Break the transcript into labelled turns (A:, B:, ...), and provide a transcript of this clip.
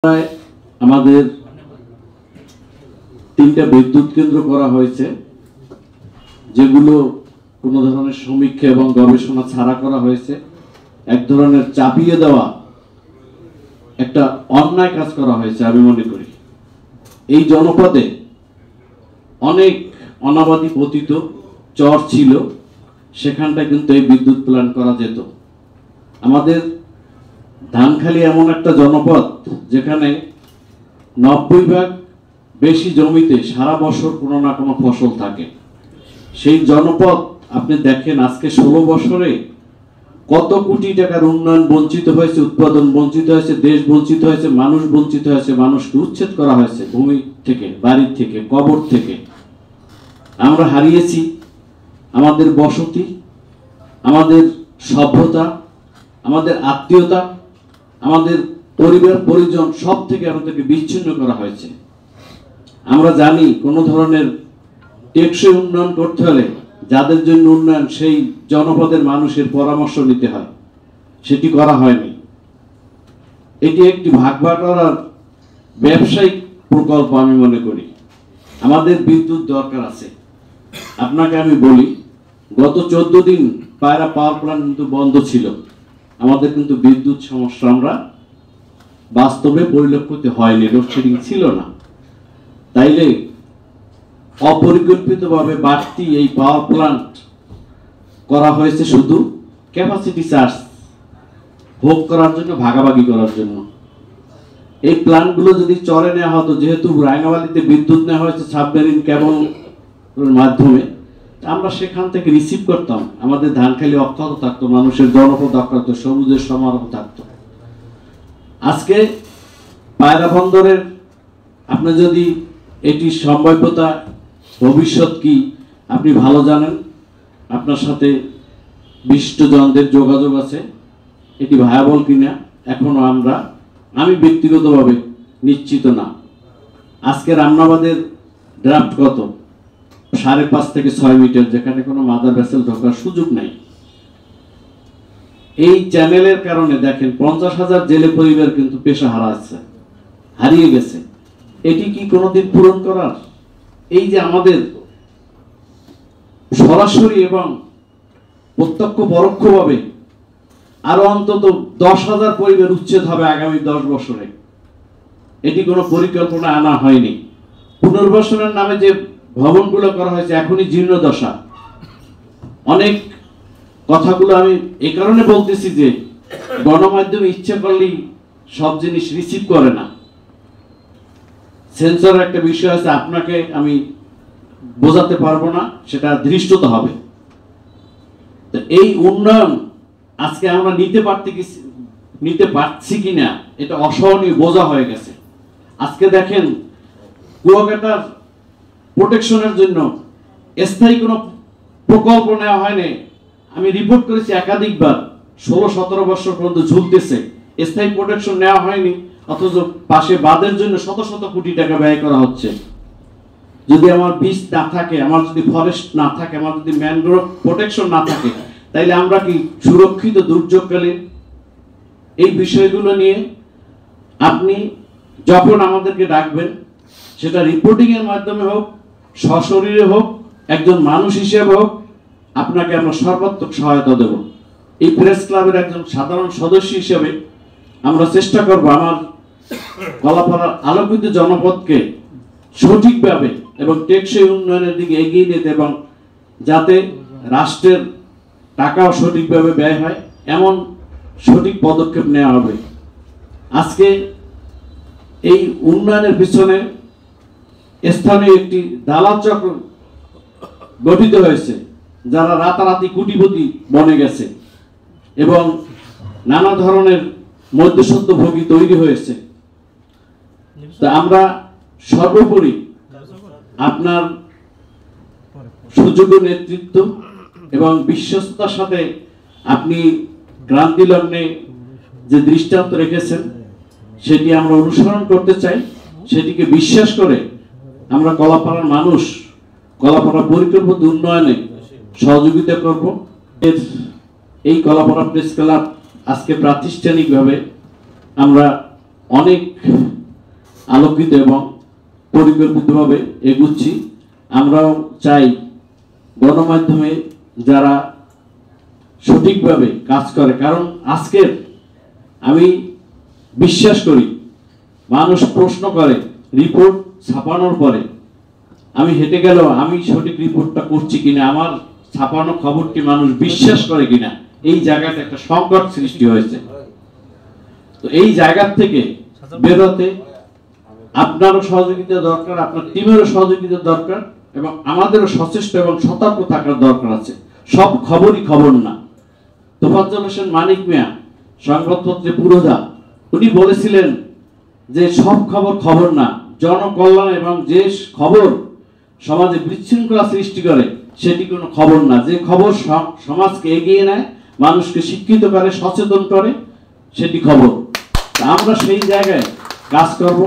A: প্রায় আমাদের 3টা বিদ্যুৎ কেন্দ্র করা হয়েছে, যেগুলো কোনো ধরনের সমীক্ষা এবং গবেষণা ছাড়া করা হয়েছে। এক ধরনের চাপিয়ে দেওয়া একটা অন্যায় কাজ করা হয়েছে আমি মনে করি। এই জনপদে অনেক অনাবাদি পতিত চর ছিল, সেখানটায় কিন্তু এই বিদ্যুৎ প্ল্যান্ট করা যেত। আমাদের ধানখালী এমন একটা জনপদ যেখানে 90% বেশি জমিতে সারা বছর কোনো না কোনো ফসল থাকে। সেই জনপদ আপনি দেখেন আজকে 16 বছরে কত কোটি টাকার উন্নয়ন বঞ্চিত হয়েছে, উৎপাদন বঞ্চিত হয়েছে, দেশ বঞ্চিত হয়েছে, মানুষ বঞ্চিত হয়েছে, মানুষকে উচ্ছেদ করা হয়েছে ভূমি থেকে, বাড়ি থেকে, কবর থেকে। আমরা হারিয়েছি আমাদের বসতি, আমাদের সভ্যতা, আমাদের আত্মীয়তা, আমাদের পরিবার পরিজন, সব থেকে আমাদেরকে বিচ্ছিন্ন করা হয়েছে। আমরা জানি কোনো ধরনের টেকসই উন্নয়ন করতে হলে যাদের জন্য উন্নয়ন, সেই জনপদের মানুষের পরামর্শ নিতে হয়, সেটি করা হয়নি। এটি একটি ভাগ বাটোয়ারার ব্যবসায়িক প্রকল্প আমি মনে করি। আমাদের বিদ্যুৎ দরকার আছে। আপনাকে আমি বলি, গত 14 দিন পায়রা পাওয়ার প্ল্যান্ট কিন্তু বন্ধ ছিল। আমাদের কিন্তু বিদ্যুৎ সমস্যা আমরা বাস্তবে পরিলক্ষিত হয়নি, লোডশেডিং ছিল না। তাইলে অপরিকল্পিতভাবে বাড়তি এই পাওয়ার প্ল্যান্ট করা হয়েছে শুধু ক্যাপাসিটি চার্জ ভোগ করার জন্য, ভাগাভাগি করার জন্য। এই প্ল্যান্টগুলো যদি চরে নেওয়া হতো, যেহেতু রাঙ্গামাটিতে বিদ্যুৎ নেওয়া হয়েছে সাবমেরিন কেবলের মাধ্যমে, আমরা সেখান থেকে রিসিভ করতাম, আমাদের ধানখালী অক্ষত থাকতো, মানুষের জনপদ অক্ষত, সবুজের সমারোহ থাকতো। আজকে পায়রা বন্দরের আপনি যদি এটি সম্ভাব্যতা, ভবিষ্যৎ কি আপনি ভালো জানেন, আপনার সাথে বিশিষ্টজনদের যোগাযোগ আছে, এটি ভায়াবল কিনা এখনো আমি ব্যক্তিগতভাবে নিশ্চিত না। আজকে রামনাবাদের ড্রাফট কত? 5.5 থেকে 6 মিটার, যেখানে কোনো মাদার ভেসেল ঢোকার সুযোগ নাই। এই চ্যানেলের কারণে দেখেন 50,000 জেলে পরিবার কিন্তু পেশা হারিয়ে গেছে। এটি কি কোনোদিন পূরণ করার? এই যে আমাদের সরাসরি এবং প্রত্যক্ষ পরোক্ষভাবে আরো অন্তত 10,000 পরিবার উচ্ছেদ হবে আগামী 10 বছরে। এটি কোনো পরিকল্পনা আনা হয়নি। পুনর্বাসনের নামে যে ভবনগুলো করা হয়েছে এখনই জীর্ণদশা। অনেক কথাগুলো আমি এই কারণে বলতেছি যে গণমাধ্যমে ইচ্ছা করলেই সব জিনিস রিসিভ করে না। সেন্সর একটা বিষয় আছে, আপনাকে আমি বোঝাতে পারবো না, সেটা ধৃষ্টতা হবে। তো এই উন্নয়ন আজকে আমরা নিতে পারছি কিনা এটা অসহনীয় বোঝা হয়ে গেছে। আজকে দেখেন কুয়াকাটার প্রোটেকশনের জন্য স্থায়ী কোনো প্রকল্প নেওয়া হয়নি। আমি রিপোর্ট করেছি একাধিকবার, 16-17 বছর পর্যন্ত ঝুলতেছে, স্থায়ী প্রোটেকশন নেওয়া হয়নি। অথচ পাশে বাঁধের জন্য শত শত কোটি টাকা ব্যয় করা হচ্ছে। যদি আমার বীজ না থাকে, আমার যদি ফরেস্ট না থাকে, আমার যদি ম্যানগ্রোভ প্রোটেকশন না থাকে, তাইলে আমরা কি সুরক্ষিত দুর্যোগকালীন? এই বিষয়গুলো নিয়ে আপনি যখন আমাদেরকে ডাকবেন, সেটা রিপোর্টিং এর মাধ্যমে হোক, সশরীরে হোক, একজন মানুষ হিসেবে হোক, আপনাকে আমরা সর্বাত্মক সহায়তা দেব। এই প্রেস ক্লাবের একজন সাধারণ সদস্য হিসেবে আমরা চেষ্টা করব আমার কলাপাড়ার আলোকিত জনপদকে সঠিকভাবে এবং টেকসই উন্নয়নের দিকে এগিয়ে নিতে, এবং যাতে রাষ্ট্রের টাকাও সঠিকভাবে ব্যয় হয় এমন সঠিক পদক্ষেপ নেওয়া হবে। আজকে এই উন্নয়নের পিছনে স্থানীয় একটি দালাল চক্র গঠিত হয়েছে, যারা রাতারাতি কোটিপতি বনে গেছে এবং নানা ধরনের মধ্যস্বত্বভোগী তৈরি হয়েছে। তা আমরা সর্বোপরি আপনার সুযোগ্য নেতৃত্ব এবং বিশ্বস্ততার সাথে আপনি ক্রান্তি লগ্নে যে দৃষ্টান্ত রেখেছেন, সেটি আমরা অনুসরণ করতে চাই। সেটিকে বিশ্বাস করে আমরা কলাপাড়ার মানুষ কলাপাড়া পরিকল্পিত উন্নয়নে সহযোগিতা করব। এই কলাপাড়া প্রেস ক্লাব আজকে প্রাতিষ্ঠানিকভাবে আমরা অনেক আলোকিত এবং পরিকল্পিতভাবে এগুচ্ছি। আমরাও চাই গণমাধ্যমে যারা সঠিকভাবে কাজ করে, কারণ আজকের আমি বিশ্বাস করি মানুষ প্রশ্ন করে রিপোর্ট ছাপানোর পরে আমি হেঁটে গেলেও আমি সঠিক রিপোর্টটা করছি কিনা, আমার ছাপানো খবরটি মানুষ বিশ্বাস করে কিনা, এই জায়গাতে একটা সংকট সৃষ্টি হয়েছে। তো এই জায়গা থেকে বেরোতে আপনারও সহযোগিতা দরকার, আপনার টিমেরও সহযোগিতা দরকার, এবং আমাদেরও সচেষ্ট এবং সতর্ক থাকার দরকার আছে। সব খবরই খবর না। তোফাজ্জল হোসেন মানিক মিয়া সংবাদপত্রে পুরোধা, উনি বলেছিলেন যে সব খবর খবর না, জনকল্যাণ এবং যে খবর সমাজে বিশৃঙ্খলা সৃষ্টি করে সেটি কোনো খবর না। যে খবর সমাজকে এগিয়ে নেয়, মানুষকে শিক্ষিত করে, সচেতন করে, সেটি খবর। আমরা সেই জায়গায় কাজ করব।